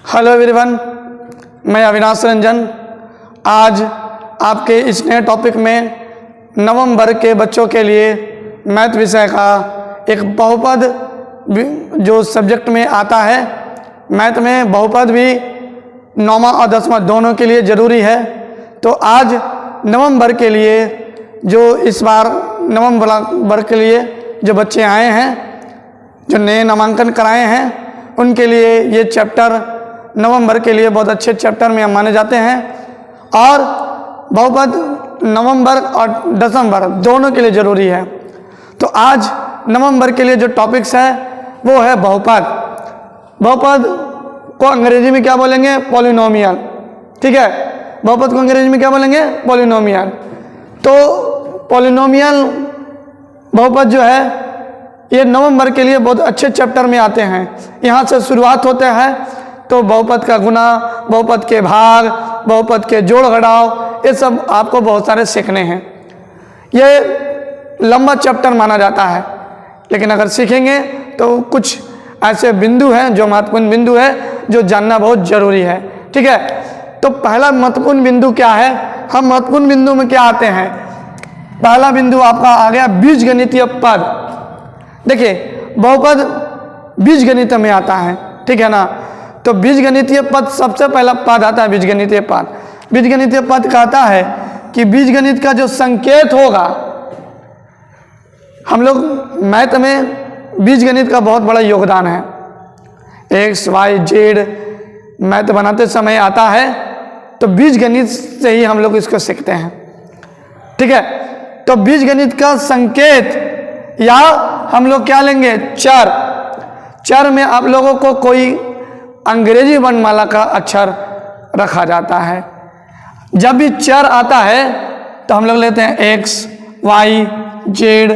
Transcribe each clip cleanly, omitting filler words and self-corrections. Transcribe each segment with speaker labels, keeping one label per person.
Speaker 1: Hello everyone, मैं अविनाश रंजन। आज आपके इस नए टॉपिक में नवम वर्ग के बच्चों के लिए मैथ विषय का एक बहुपद जो सब्जेक्ट में आता है। मैथ में बहुपद भी नौवां और दसवां दोनों के लिए ज़रूरी है। तो आज नवम वर्ग के लिए जो इस बार नवम वर्ग के लिए जो बच्चे आए हैं, जो नए नामांकन कराए हैं, उनके लिए ये चैप्टर नवम वर्ग के लिए बहुत अच्छे चैप्टर में माने जाते हैं। और बहुपद नवम वर्ग और दसम वर्ग दोनों के लिए ज़रूरी है। तो आज नवम वर्ग के लिए जो टॉपिक्स है वो है बहुपद। बहुपद को अंग्रेजी में क्या बोलेंगे? पॉलिनोमियल। ठीक है, बहुपद को अंग्रेजी में क्या बोलेंगे? पॉलिनोमियल। तो पॉलिनोमियल बहुपद जो है ये नवम वर्ग के लिए बहुत अच्छे चैप्टर में आते हैं। यहाँ से शुरुआत होते हैं तो बहुपद का गुना, बहुपद के भाग, बहुपद के जोड़ घटाव, ये सब आपको बहुत सारे सीखने हैं। ये लंबा चैप्टर माना जाता है, लेकिन अगर सीखेंगे तो कुछ ऐसे बिंदु हैं जो महत्वपूर्ण बिंदु है जो जानना बहुत ज़रूरी है। ठीक है, तो पहला महत्वपूर्ण बिंदु क्या है? हम महत्वपूर्ण बिंदु में क्या आते हैं? पहला बिंदु आपका आ गया बीजगणितीय पद। देखिए, बहुपद बीजगणित में आता है, ठीक है ना। तो बीजगणितीय पद सबसे पहला पद आता है बीजगणितीय पद। बीजगणितीय पद कहता है कि बीजगणित का जो संकेत होगा, हम लोग मैथ में बीजगणित का बहुत बड़ा योगदान है। एक्स वाई जेड मैथ बनाते समय आता है, तो बीजगणित से ही हम लोग इसको सीखते हैं। ठीक है, तो बीजगणित का संकेत या हम लोग क्या लेंगे? चर। चर में आप लोगों को कोई अंग्रेजी वर्णमाला का अक्षर रखा जाता है। जब भी चर आता है तो हम लोग लेते हैं एक्स वाई जेड,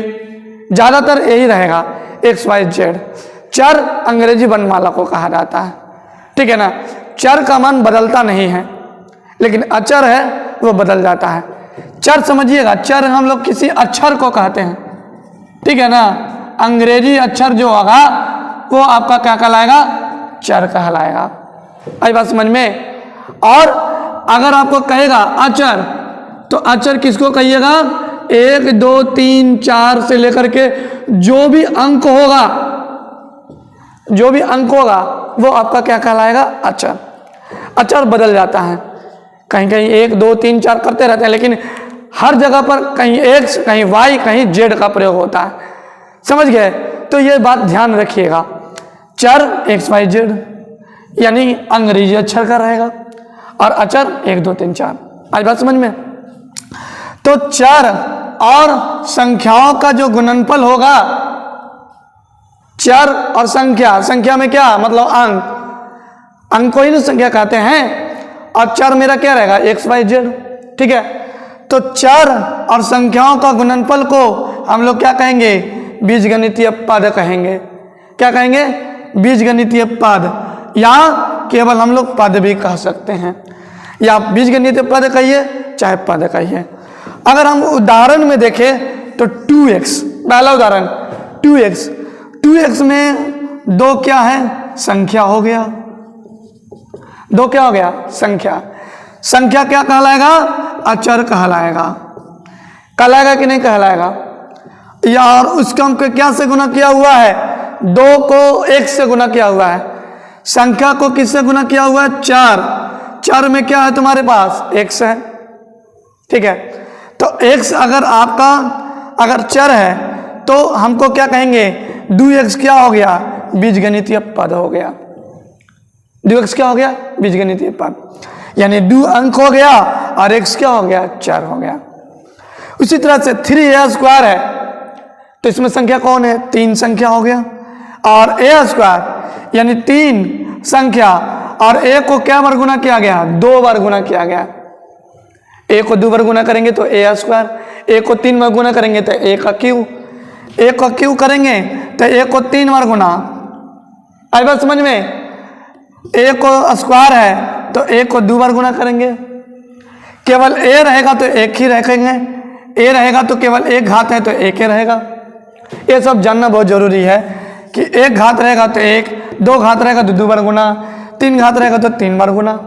Speaker 1: ज़्यादातर यही रहेगा एक्स वाई जेड। चर अंग्रेजी वर्णमाला को कहा जाता है। ठीक है ना, चर का मान बदलता नहीं है, लेकिन अक्षर है वो बदल जाता है। चर समझिएगा, चर हम लोग किसी अक्षर को कहते हैं। ठीक है ना, अंग्रेजी अक्षर जो होगा वो आपका क्या कहलाएगा? चर कहलाएगा। आई बात समझ में? और अगर आपको कहेगा अक्षर, तो अक्षर किसको कहिएगा? 1 2 3 4 से लेकर के जो भी अंक होगा, जो भी अंक होगा वो आपका क्या कहलाएगा? अक्षर। अक्षर बदल जाता है, कहीं कहीं 1 2 3 4 करते रहते हैं, लेकिन हर जगह पर कहीं एक्स, कहीं वाई, कहीं जेड का प्रयोग होता है। समझ गए? तो ये बात ध्यान रखिएगा। चर एक्स वाई जेड यानी अंग्रेजी अक्षर का रहेगा, और अक्षर 1 2 3 4। आज बात समझ में? तो चर और संख्याओं का जो गुणनफल होगा, चर और संख्या, संख्या में क्या मतलब? अंक को ही ना संख्या कहते हैं। और चर मेरा क्या रहेगा? X Y Z. ठीक है, तो चर और संख्याओं का गुणनफल को हम लोग क्या कहेंगे? बीजगणितीय पद कहेंगे। क्या कहेंगे? बीजगणितीय पद, या केवल हम लोग पद भी कह सकते हैं। या बीजगणितीय पद कहिए चाहे पद कहिए। अगर हम उदाहरण में देखें तो 2x, पहला उदाहरण 2x। 2x में 2 क्या है? संख्या हो गया। 2 क्या हो गया? संख्या। संख्या क्या कहलाएगा? अक्षर कहलाएगा। कहलाएगा कि नहीं कहलाएगा? यार उसका अंक क्या से गुना किया हुआ है? 2 को 1 से गुना किया हुआ है। संख्या को किससे गुना किया हुआ है? 4। 4 में क्या है तुम्हारे पास? x है। ठीक है, तो x अगर आपका अगर चर है तो हमको क्या कहेंगे? 2x क्या हो गया? बीजगणितीय पद हो गया। 2x क्या हो गया? बीजगणितीय पद। यानी 2 अंक हो गया और x क्या हो गया? चर हो गया। उसी तरह से 3a² है, तो इसमें संख्या कौन है? 3 संख्या हो गया। और a² यानी 3 संख्या, और a को क्या बार गुना किया गया? 2 बार गुना किया गया। a को 2 बार गुना करेंगे तो a², a को 3 बार गुना करेंगे तो a का क्यू, a को क्यू करेंगे तो a को 3 बार गुना। आई बात समझ में? a को स्क्वायर है तो a को 2 बार गुना करेंगे। केवल a रहेगा तो 1 ही रखेंगे, a रहेगा तो केवल 1 घात है तो 1 ही रहेगा। ये सब जानना बहुत जरूरी है कि 1 घात रहेगा तो 1, 2 घात रहेगा तो 2 बार गुना, 3 घात रहेगा तो 3 बार गुना।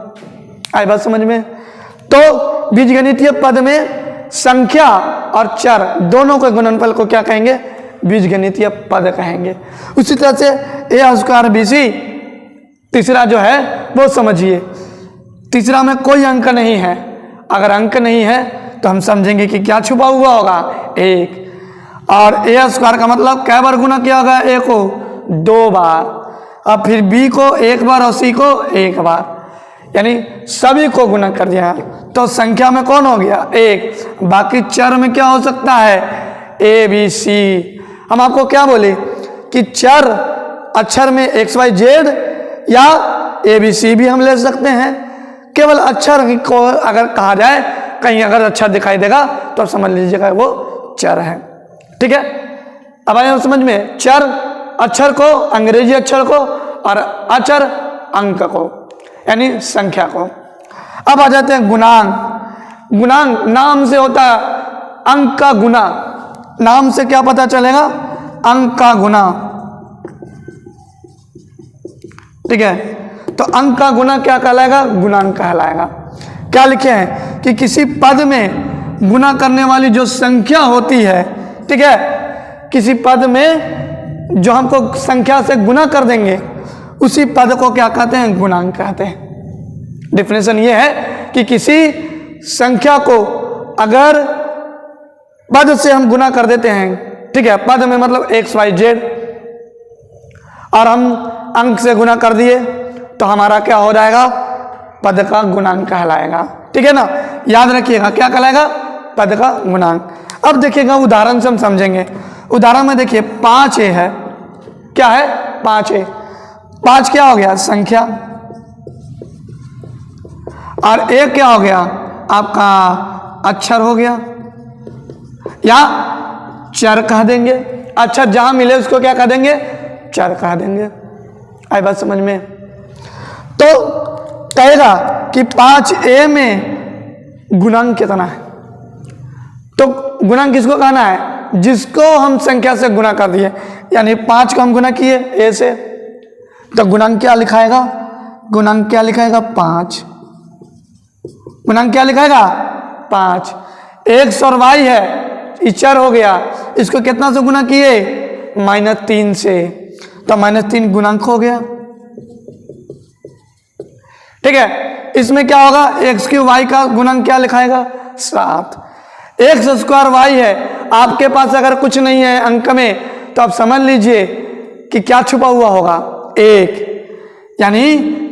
Speaker 1: आई बात समझ में? तो बीजगणितीय पद में संख्या और चर दोनों के गुणनफल को क्या कहेंगे? बीजगणितीय पद कहेंगे। उसी तरह से ए स्क्वायर BC तीसरा जो है वो समझिए, तीसरा में कोई अंक नहीं है। अगर अंक नहीं है तो हम समझेंगे कि क्या छुपा हुआ होगा? 1। और ए स्क्वायर का मतलब कै बार गुना किया होगा? ए को 2 बार, और फिर बी को 1 बार और सी को 1 बार, यानी सभी को गुना कर दिया। तो संख्या में कौन हो गया? 1। बाकी चर में क्या हो सकता है? A B C. हम आपको क्या बोले कि चर अक्षर में XYZ या ABC भी हम ले सकते हैं। केवल अक्षर को अगर कहा जाए, कहीं अगर अक्षर दिखाई देगा तो समझ लीजिएगा वो चर है। ठीक है, अब आए समझ में? चर अक्षर को, अंग्रेजी अक्षर को, और अचर अंक को यानी संख्या को। अब आ जाते हैं गुणांक। गुणांक नाम से होता है अंक का गुना। नाम से क्या पता चलेगा? अंक का गुना। ठीक है, तो अंक का गुना क्या कहलाएगा? गुणांक कहलाएगा। क्या लिखे हैं कि किसी पद में गुना करने वाली जो संख्या होती है, ठीक है, किसी पद में जो हमको संख्या से गुना कर देंगे उसी पद को क्या कहते हैं? गुणांक कहते हैं। डिफिनेशन ये है कि किसी संख्या को अगर पद से हम गुना कर देते हैं, ठीक है, पद में मतलब XYZ, और हम अंक से गुना कर दिए तो हमारा क्या हो जाएगा? पद का गुणांक कहलाएगा। ठीक है ना, याद रखिएगा क्या कहलाएगा? पद का गुणांक। अब देखिएगा उदाहरण से हम समझेंगे। उदाहरण में देखिए 5A है। क्या है? 5A। 5 क्या हो गया? संख्या। और A क्या हो गया? आपका अक्षर हो गया, या चर कह देंगे। अक्षर जहां मिले उसको क्या कह देंगे? चर कह देंगे। आई बात समझ में? तो कहेगा कि 5A में गुणांक कितना है? तो गुणांक किसको कहना है? जिसको हम संख्या से गुना कर दिए, यानी 5 को हम गुना किए A से, तो गुणांक क्या लिखाएगा? गुणांक क्या लिखाएगा? 5। गुणांक क्या लिखाएगा? 5। X और Y है, चर हो गया, इसको कितना से गुना किए? -3 से, तो -3 गुणांक हो गया। ठीक है, इसमें क्या होगा? x³ y का गुणांक क्या लिखाएगा? 7। x² y है। आपके पास अगर कुछ नहीं है अंक में तो आप समझ लीजिए कि क्या छुपा हुआ होगा? 1, यानी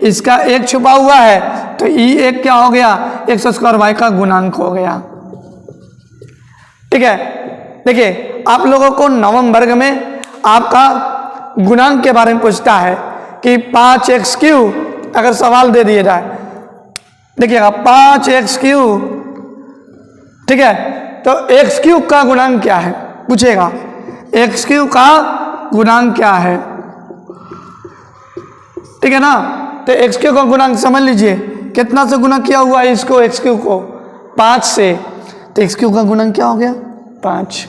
Speaker 1: इसका 1 छुपा हुआ है, तो E1 क्या हो गया? x² y का गुणांक हो गया। ठीक है, देखिए आप लोगों को 9वें वर्ग में आपका गुणांक के बारे में पूछता है कि 5x³ अगर सवाल दे दिए जाए, देखिएगा 5x³, ठीक है, तो x³ का गुणांक क्या है पूछेगा। x³ का गुणांक क्या है? ठीक है ना, तो x³ का गुणांक समझ लीजिए कितना से गुना किया हुआ है इसको, x³ को 5 से, तो x³ का गुणांक क्या हो गया? 5।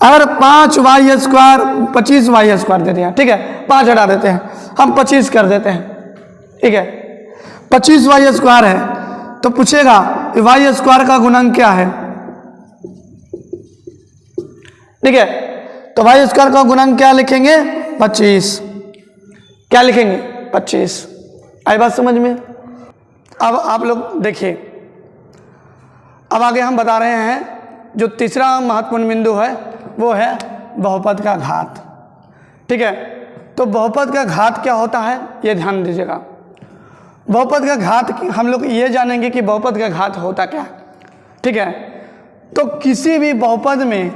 Speaker 1: अगर 5y² 25y² दे दिया, ठीक है, 5 हटा देते हैं, हम 25 कर देते हैं। ठीक है, 25y² है, तो पूछेगा y² का गुणांक क्या है? ठीक है, तो y² का गुणांक क्या लिखेंगे? 25। क्या लिखेंगे? 25। आई बात समझ में? अब आप लोग देखिए, अब आगे हम बता रहे हैं जो तीसरा महत्वपूर्ण बिंदु है वो है बहुपद का घात। ठीक है, तो बहुपद का घात क्या होता है ये ध्यान दीजिएगा। बहुपद का घात हम लोग ये जानेंगे कि बहुपद का घात होता क्या है। ठीक है, तो किसी भी बहुपद में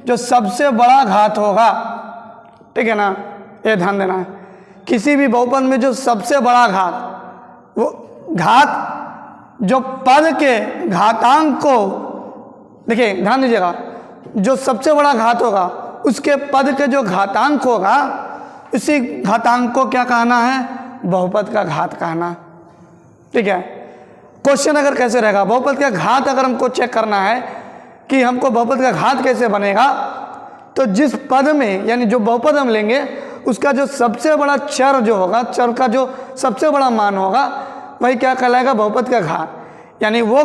Speaker 1: जो सबसे बड़ा घात होगा, ठीक है ना, ये ध्यान देना है, किसी भी बहुपद में जो सबसे बड़ा घात, वो घात जो पद के घातांक को, देखिए ध्यान दीजिएगा, जो सबसे बड़ा घात होगा उसके पद के जो घातांक होगा उसी घातांक को क्या कहना है? बहुपद का घात कहना। ठीक है, क्वेश्चन अगर कैसे रहेगा, बहुपद का घात अगर हमको चेक करना है कि हमको बहुपद का घात कैसे बनेगा, तो जिस पद में, यानी जो बहुपद हम लेंगे उसका जो सबसे बड़ा चर जो होगा, चर का जो सबसे बड़ा मान होगा वही क्या कहलाएगा, बहुपद का घात। यानी वो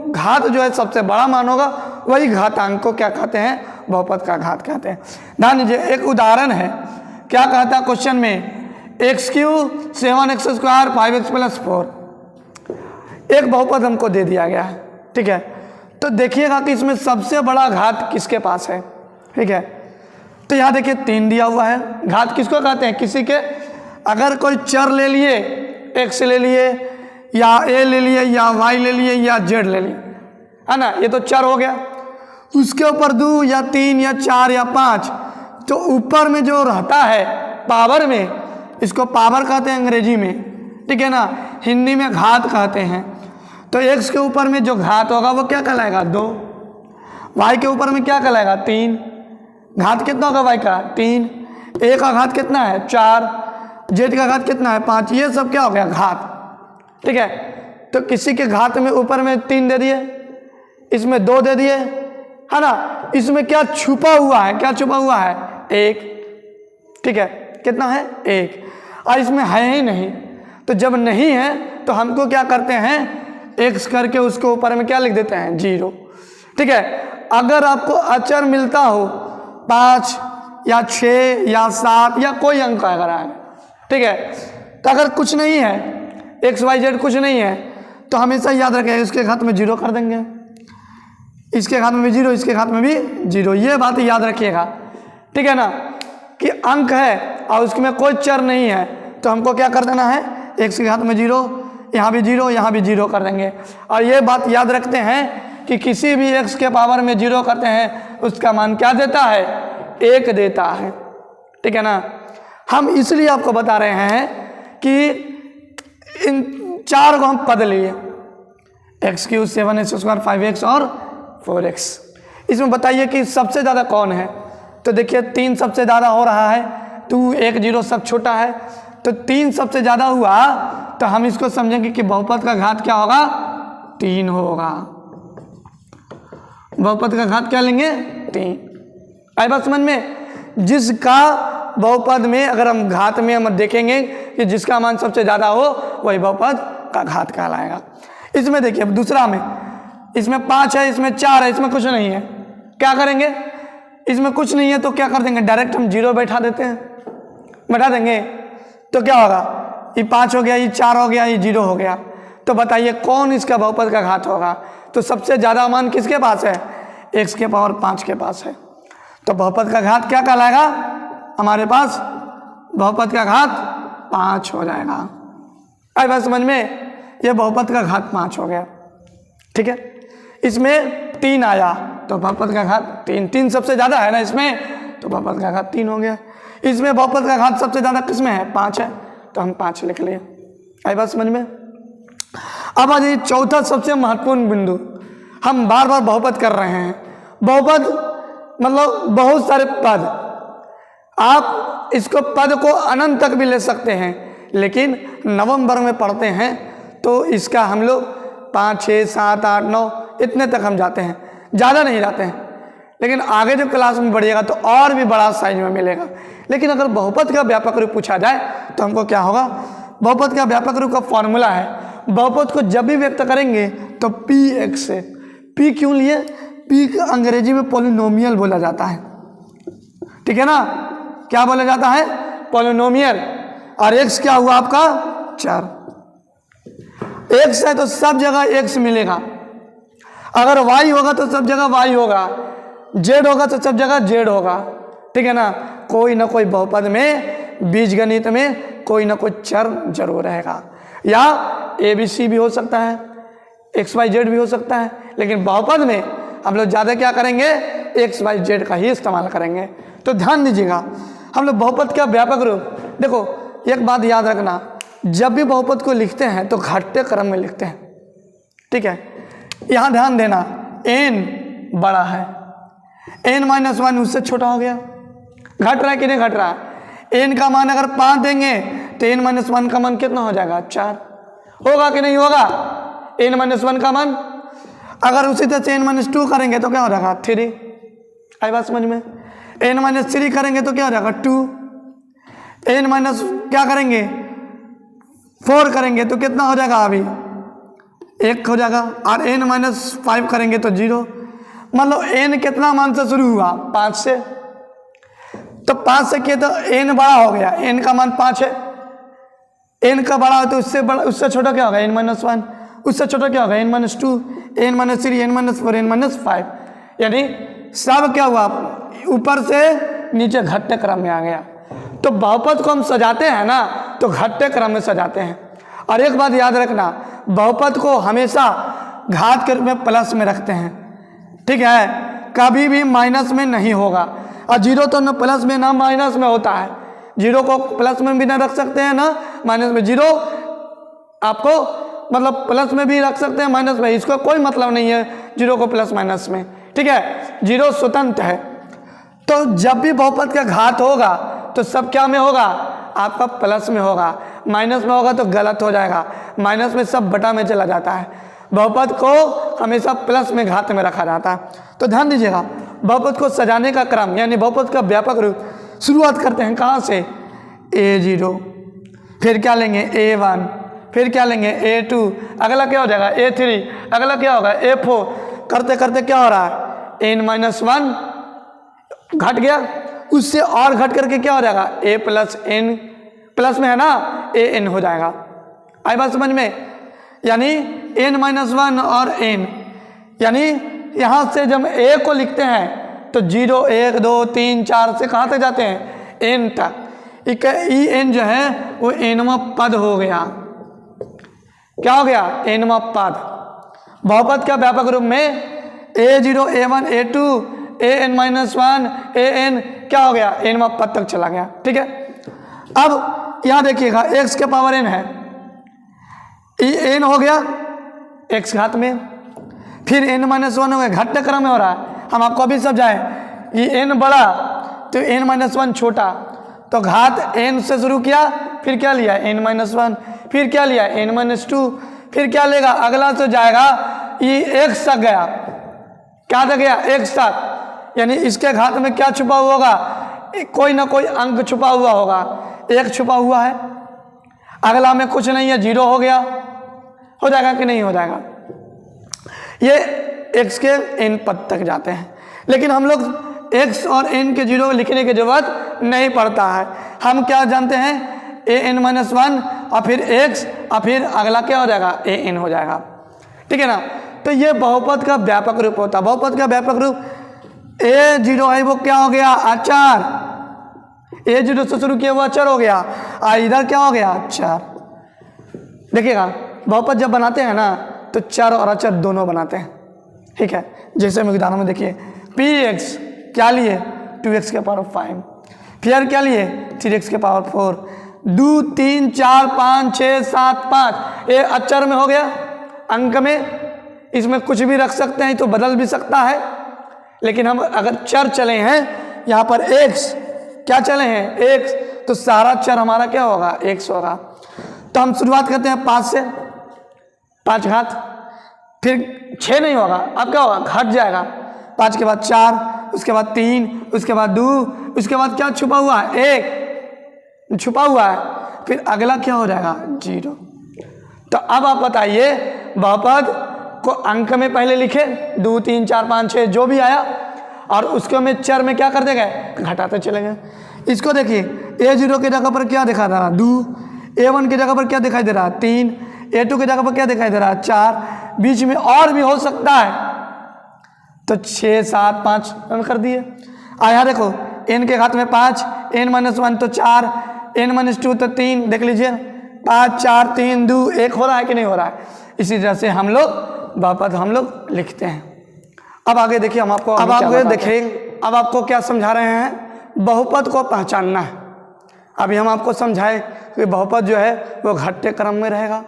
Speaker 1: घात जो है सबसे बड़ा मान होगा, वही घातांक को क्या कहते हैं, बहुपद का घात कहते हैं। ध्यान दीजिए, एक उदाहरण है, क्या कहता है क्वेश्चन में, x³ 7x² 5x + 4 एक बहुपद हमको दे दिया गया है, ठीक है। तो देखिएगा कि इसमें सबसे बड़ा घात किसके पास है, ठीक है। तो यहाँ देखिए 3 दिया हुआ है। घात किसको कहते हैं, किसी के अगर कोई चर ले लिए, x ले लिए या a ले लिए या y ले लिए या z ले लिए, है ना, ये तो चर हो गया। उसके ऊपर 2 या 3 या 4 या 5, तो ऊपर में जो रहता है पावर में, इसको पावर कहते हैं अंग्रेजी में, ठीक है ना, हिंदी में घात कहते हैं। तो x के ऊपर में जो घात होगा वो क्या कहलाएगा, 2। y के ऊपर में क्या कहलाएगा, 3। घात कितना होगा y का, 3। a का घात कितना है, 4। z का घात कितना है, 5। ये सब क्या हो गया, घात, ठीक है। तो किसी के घात में ऊपर में 3 दे दिए, इसमें 2 दे दिए, है ना, इसमें क्या छुपा हुआ है, क्या छुपा हुआ है, 1, ठीक है। कितना है, 1, और इसमें है ही नहीं। तो जब नहीं है तो हमको क्या करते हैं, x करके उसके ऊपर में क्या लिख देते हैं, 0, ठीक है। अगर आपको अचर मिलता हो 5 या 6 या 7 या कोई अंक अगर आए, ठीक है, तो अगर कुछ नहीं है, x y z कुछ नहीं है, तो हमेशा याद रखें इसके घात में 0 कर देंगे, इसके घात में भी 0, इसके घात में भी 0। ये बात याद रखिएगा, ठीक है ना, कि अंक है और उसमें कोई चर नहीं है तो हमको क्या कर देना है, x के घात में 0, यहाँ भी 0, यहाँ भी 0 कर देंगे। और ये बात याद रखते हैं कि किसी भी x के पावर में 0 करते हैं उसका मान क्या देता है, 1 देता है, ठीक है ना। हम इसलिए आपको बता रहे हैं कि इन 4 को हम पद लिए, x³ 7x² 5x और 4x। इसमें बताइए कि सबसे ज़्यादा कौन है, तो देखिए 3 सबसे ज़्यादा हो रहा है, 2 1 0 सब छोटा है, तो 3 सबसे ज़्यादा हुआ, तो हम इसको समझेंगे कि बहुपद का घात क्या होगा, 3 होगा। बहुपद का घात क्या लेंगे, 3। आई बात समझ में, जिसका बहुपद में अगर हम घात में हम देखेंगे कि जिसका मान सबसे ज़्यादा हो वही बहुपद का घात कहलाएगा। इसमें देखिए दूसरा में, इसमें 5 है, इसमें 4 है, इसमें कुछ नहीं है, क्या करेंगे, इसमें कुछ नहीं है तो क्या कर देंगे, डायरेक्ट हम 0 बैठा देते हैं, बैठा देंगे, तो क्या होगा, ये 5 हो गया, ये 4 हो गया, ये 0 हो गया। तो बताइए कौन इसका बहुपद का घात होगा, तो सबसे ज़्यादा मान किसके पास है, x के पावर 5 के पास है। तो बहुपद का घात क्या कहलाएगा, हमारे पास बहुपद का घात 5 हो जाएगा। आई बात समझ में, ये बहुपद का घात 5 हो गया, ठीक है। इसमें 3 आया तो बहुपद का घात 3, 3 सबसे ज़्यादा है ना इसमें, तो बहुपद का घात 3 हो गया। इसमें बहुपद का घात सबसे ज़्यादा किसमें है, 5 है, तो हम 5 लिख लिए। आई बात समझ में। अब आ जाइए चौथा सबसे महत्वपूर्ण बिंदु, हम बार बार बहुपद कर रहे हैं। बहुपद मतलब बहुत सारे पद, आप इसको पद को अनंत तक भी ले सकते हैं, लेकिन नवम वर्ग में पढ़ते हैं तो इसका हम लोग 5 6 7 8 9 इतने तक हम जाते हैं, ज़्यादा नहीं जाते हैं। लेकिन आगे जब क्लास में बढ़िएगा तो और भी बड़ा साइज में मिलेगा। लेकिन अगर बहुपद का व्यापक रूप पूछा जाए तो हमको क्या होगा, बहुपद का व्यापक रूप का फॉर्मूला है, बहुपद को जब भी व्यक्त करेंगे तो px से। p क्यों लिए, p को अंग्रेजी में पॉलिनोमियल बोला जाता है, ठीक है ना, क्या बोला जाता है, पॉलिनोमियल। और x क्या हुआ आपका, चर। x है तो सब जगह x मिलेगा, अगर y होगा तो सब जगह y होगा, z होगा तो सब जगह z होगा, ठीक है ना। कोई ना कोई बहुपद में बीजगणित में कोई ना कोई चर जरूर रहेगा, या ABC भी हो सकता है, XYZ भी हो सकता है, लेकिन बहुपद में हम लोग ज़्यादा क्या करेंगे, XYZ का ही इस्तेमाल करेंगे। तो ध्यान दीजिएगा, हम लोग बहुपद का व्यापक रूप, देखो एक बात याद रखना, जब भी बहुपद को लिखते हैं तो घटते क्रम में लिखते हैं, ठीक है। यहाँ ध्यान देना, n बड़ा है, n-1 उससे छोटा हो गया, घट रहा है कि नहीं घट रहा है। n का मान अगर 5 देंगे तो n-1 का मान कितना हो जाएगा, 4 होगा कि नहीं होगा, n-1 का मान। अगर उसी तरह से n-2 करेंगे तो क्या हो जाएगा, 3। आई बात समझ में। n-3 करेंगे तो क्या हो जाएगा, 2। n माइनस क्या करेंगे 4 करेंगे तो कितना हो जाएगा, अभी 1 हो जाएगा, और n माइनस 5 करेंगे तो 0। मतलब n कितना मान से शुरू हुआ, 5 से, तो 5 से किए तो n बड़ा हो गया, n का मान 5 है, n का बड़ा हो तो उससे बड़ा, उससे छोटा क्या होगा n माइनस 1, उससे छोटा क्या होगा n minus 2, n minus 3, n minus 4, n minus 5, यानी सब क्या हुआ, ऊपर से नीचे घटते क्रम में आ गया। तो बहुपद को हम सजाते हैं ना तो घटते क्रम में सजाते हैं। और एक बात याद रखना, बहुपद को हमेशा घात के रूप में प्लस में रखते हैं, ठीक है, कभी भी माइनस में नहीं होगा। और जीरो तो न प्लस में ना माइनस में होता है, जीरो को प्लस में भी ना रख सकते हैं ना माइनस में। जीरो आपको मतलब प्लस में भी रख सकते हैं माइनस में, इसका कोई मतलब नहीं है जीरो को प्लस माइनस में, ठीक है, जीरो स्वतंत्र है। तो जब भी बहुपद का घात होगा तो सब क्या में होगा, आपका प्लस में होगा, माइनस में होगा तो गलत हो जाएगा, माइनस में सब बटा में चला जाता है। बहुपद को हमेशा प्लस में घात में रखा जाता है। तो ध्यान दीजिएगा, बहुपद को सजाने का क्रम यानी बहुपद का व्यापक रूप शुरुआत करते हैं कहाँ से, a0, फिर क्या लेंगे a1, फिर क्या लेंगे a2, अगला क्या हो जाएगा a3, अगला क्या होगा a4, करते करते क्या हो रहा है n माइनस 1 घट गया, उससे और घट करके क्या हो जाएगा a प्लस n, प्लस में है ना an हो जाएगा। आई बात समझ में, यानी n माइनस 1 और n, यानी यहाँ से जब a को लिखते हैं तो 0 1 2 3 4 से कहाँ तक जाते हैं n तक। ई n जो है वो nवां पद हो गया, क्या हो गया nवां पद। बहुपद का व्यापक रूप में a0 a1 a2 an minus 1 an क्या हो गया nवां पद तक चला गया, ठीक है। अब यहाँ देखिएगा x के पावर n है, n हो गया x घात में, फिर n माइनस 1 हो गया, घटते क्रम में हो रहा है। हम आपको अभी समझाएं, ये n बड़ा तो n माइनस 1 छोटा, तो घात n से शुरू किया, फिर क्या लिया n माइनस 1, फिर क्या लिया n माइनस 2, फिर क्या लेगा अगला तो जाएगा ये x तक गया, क्या तक गया x तक, यानी इसके घात में क्या छुपा हुआ होगा, कोई ना कोई अंक छुपा हुआ होगा, 1 छुपा हुआ है, अगला में कुछ नहीं है 0 हो गया, हो जाएगा कि नहीं हो जाएगा। ये x के n पद तक जाते हैं, लेकिन हम लोग x और n के 0 लिखने की जरूरत नहीं पड़ता है। हम क्या जानते हैं an माइनस 1 और फिर x और फिर अगला क्या हो जाएगा an हो जाएगा, ठीक है ना। तो ये बहुपद का व्यापक रूप होता है। बहुपद का व्यापक रूप a0 है वो क्या हो गया अचर, a0 से शुरू किया हुआ अचर हो गया, और इधर क्या हो गया अचर। देखिएगा बहुपद जब बनाते हैं ना तो चर और अचर दोनों बनाते हैं, ठीक है। जैसे हम उदाहरण में देखिए px क्या लिए 2x के पावर 5, फिर क्या लिए 3x के पावर 4, 2 3 4 5 6 7 5, ये अचर में हो गया, अंक में इसमें कुछ भी रख सकते हैं तो बदल भी सकता है। लेकिन हम अगर चर चले हैं यहाँ पर x, क्या चले हैं x, तो सारा चर हमारा क्या होगा x होगा। तो हम शुरुआत करते हैं 5 से, 5 घात, फिर 6 नहीं होगा, अब क्या होगा घट जाएगा, 5 के बाद 4, उसके बाद 3, उसके बाद 2, उसके बाद क्या छुपा हुआ है 1 छुपा हुआ है, फिर अगला क्या हो जाएगा 0। तो अब आप बताइए बहुपद को अंक में पहले लिखे 2 3 4 5 6 जो भी आया, और उसके में चर में क्या करते गए घटाते चले गए। इसको देखिए a0 की जगह पर क्या दिखा दे रहा 2, a1 की जगह पर क्या दिखाई दे रहा 3, a2 की जगह पर क्या दिखाई दे रहा 4, बीच में और भी हो सकता है, तो 6 7 5 रन कर दिए। यहाँ देखो n के घात में 5, n माइनस 1 तो 4, n माइनस 2 तो 3, देख लीजिए 5 4 3 2 1 हो रहा है कि नहीं हो रहा है। इसी तरह से हम लोग बहुपद हम लोग लिखते हैं। अब आगे देखिए हम आपको अब आपको क्या समझा रहे हैं, बहुपद को पहचानना है। अभी हम आपको समझाए कि बहुपद जो है वो घटते क्रम में रहेगा,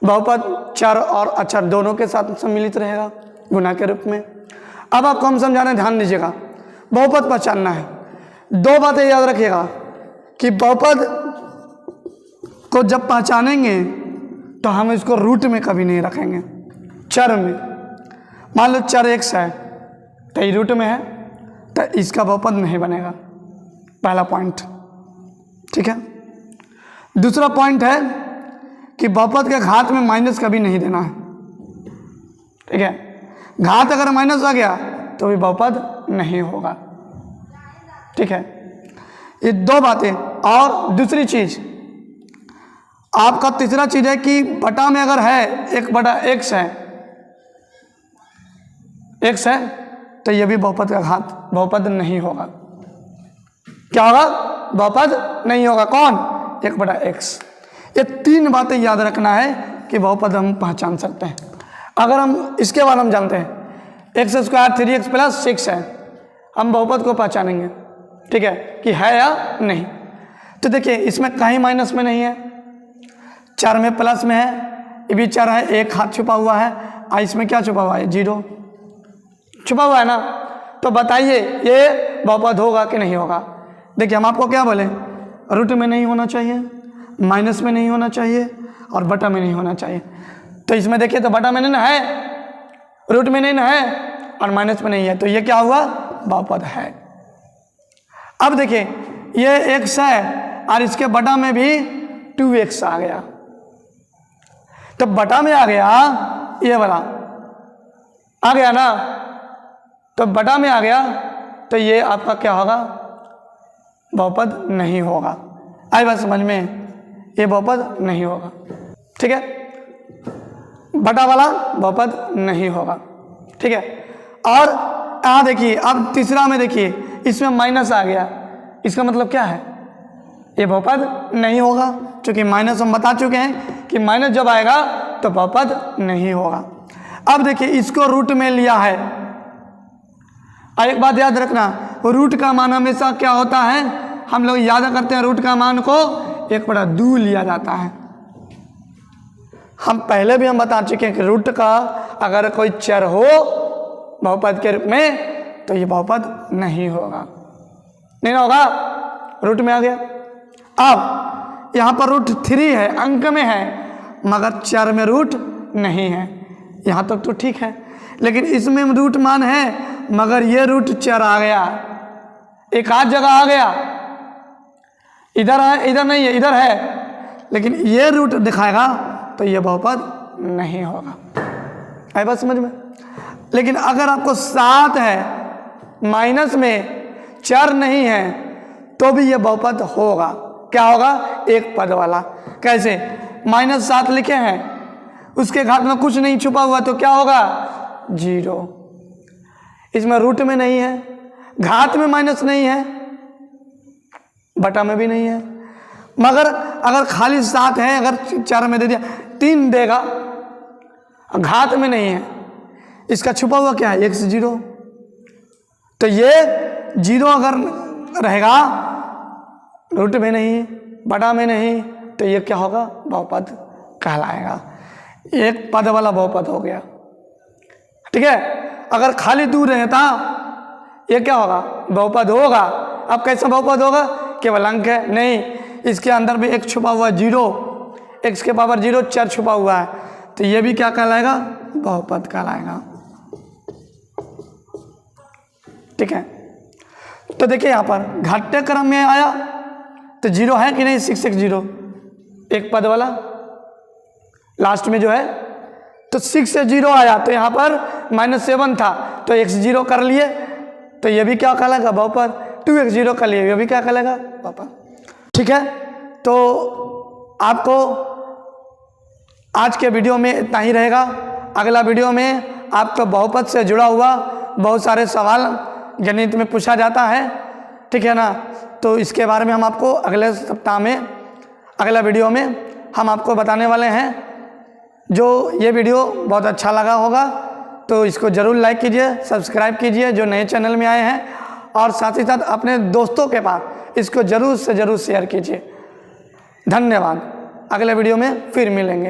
Speaker 1: बहुपद चर और अचर दोनों के साथ सम्मिलित रहेगा गुना के रूप में। अब आपको हम समझा रहे हैं, ध्यान दीजिएगा, बहुपद पहचानना है। 2 बातें याद रखिएगा कि बहुपद को जब पहचानेंगे तो हम इसको रूट में कभी नहीं रखेंगे, चर में। मान लो चर x है तो ये रूट में है तो इसका बहुपद नहीं बनेगा, पहला पॉइंट। ठीक है। दूसरा पॉइंट है कि बहुपद के घात में माइनस कभी नहीं देना है। ठीक है, घात अगर माइनस आ गया तो भी बहुपद नहीं होगा। ठीक है, ये दो बातें। और दूसरी चीज आपका तीसरा चीज है कि बटा में अगर है 1/x है, x है, तो ये भी बहुपद का घात बहुपद नहीं होगा। क्या होगा? बहुपद नहीं होगा। कौन? 1/x। ये तीन बातें याद रखना है कि बहुपद हम पहचान सकते हैं। अगर हम इसके बाद हम जानते हैं x² 3x + 6 है, हम बहुपद को पहचानेंगे। ठीक है, कि है या नहीं। तो देखिए इसमें कहीं माइनस में नहीं है, 4 में प्लस में है, ये भी 4 है, एक हाथ छुपा हुआ है, और इसमें क्या छुपा हुआ है? 0 छुपा हुआ है ना। तो बताइए ये बहुपद होगा कि नहीं होगा? देखिए हम आपको क्या बोले, रूट में नहीं होना चाहिए, माइनस में नहीं होना चाहिए, और बटा में नहीं होना चाहिए। तो इसमें देखिए तो बटा में नहीं ना है, रूट में नहीं ना है, और माइनस में नहीं है, तो ये क्या हुआ? बहुपद है। अब देखिए ये x है और इसके बटा में भी 2x आ गया, तो बटा में आ गया, ये वाला आ गया ना, तो बटा में आ गया, तो ये आपका क्या होगा? बहुपद नहीं होगा। आई बात समझ में? ये बहुपद नहीं होगा। ठीक है, बटा वाला बहुपद नहीं होगा। ठीक है, और यहाँ देखिए अब तीसरा में देखिए इसमें माइनस आ गया, इसका मतलब क्या है? ये बहुपद नहीं होगा, क्योंकि माइनस हम बता चुके हैं कि माइनस जब आएगा तो बहुपद नहीं होगा। अब देखिए इसको रूट में लिया है, और एक बात याद रखना, रूट का मान हमेशा क्या होता है? हम लोग याद करते हैं रूट का मान को 1/2 लिया जाता है। हम पहले भी हम बता चुके हैं कि रूट का अगर कोई चर हो बहुपद के रूप में तो ये बहुपद नहीं होगा, नहीं होगा, रूट में आ गया। अब यहाँ पर √3 है, अंक में है, मगर चर में रूट नहीं है। यहाँ तक तो ठीक है, लेकिन इसमें रूट मान है मगर ये रूट चर आ गया, एक आध जगह आ गया, इधर है, इधर नहीं है, इधर है, लेकिन ये रूट दिखाएगा तो ये बहुपद नहीं होगा। आई बात समझ में? लेकिन अगर आपको 7 है, माइनस में चर नहीं है, तो भी ये बहुपद होगा। क्या होगा? एक पद वाला। कैसे? -7 लिखे हैं, उसके घात में कुछ नहीं छुपा हुआ, तो क्या होगा? 0। इसमें रूट में नहीं है, घात में माइनस नहीं है, बटा में भी नहीं है, मगर अगर खाली 7 है, अगर 4 में दे दिया 3 देगा, घात में नहीं है, इसका छुपा हुआ क्या है? x0। तो ये 0 अगर रहेगा, रूट में नहीं, बटा में नहीं, तो ये क्या होगा? बहुपद कहलाएगा। एक पद वाला बहुपद हो गया। ठीक है, अगर खाली दूर रहता ये क्या होगा? बहुपद होगा। अब कैसा बहुपद होगा? केवल अंक है नहीं, इसके अंदर भी एक छुपा हुआ 0, x के पावर 0 चर छुपा हुआ है, तो ये भी क्या कहलाएगा? बहुपद कहलाएगा। ठीक है, तो देखिए यहाँ पर घटते क्रम में आया तो 0 है कि नहीं? 6x0 एक पद वाला लास्ट में जो है, तो 6 से 0 आया, तो यहाँ पर -7 था, तो x0 कर लिए, तो ये भी क्या कहलाएगा? बहुपद। 2x0 कर लिए, ये भी क्या कहलाएगा? बहुपद। ठीक है, तो आपको आज के वीडियो में इतना ही रहेगा। अगला वीडियो में आपको बहुपद से जुड़ा हुआ बहुत सारे सवाल गणित में पूछा जाता है, ठीक है ना, तो इसके बारे में हम आपको अगले सप्ताह में, अगला वीडियो में हम आपको बताने वाले हैं। जो ये वीडियो बहुत अच्छा लगा होगा तो इसको ज़रूर लाइक कीजिए, सब्सक्राइब कीजिए जो नए चैनल में आए हैं, और साथ ही साथ अपने दोस्तों के पास इसको ज़रूर से ज़रूर शेयर कीजिए। धन्यवाद। अगले वीडियो में फिर मिलेंगे।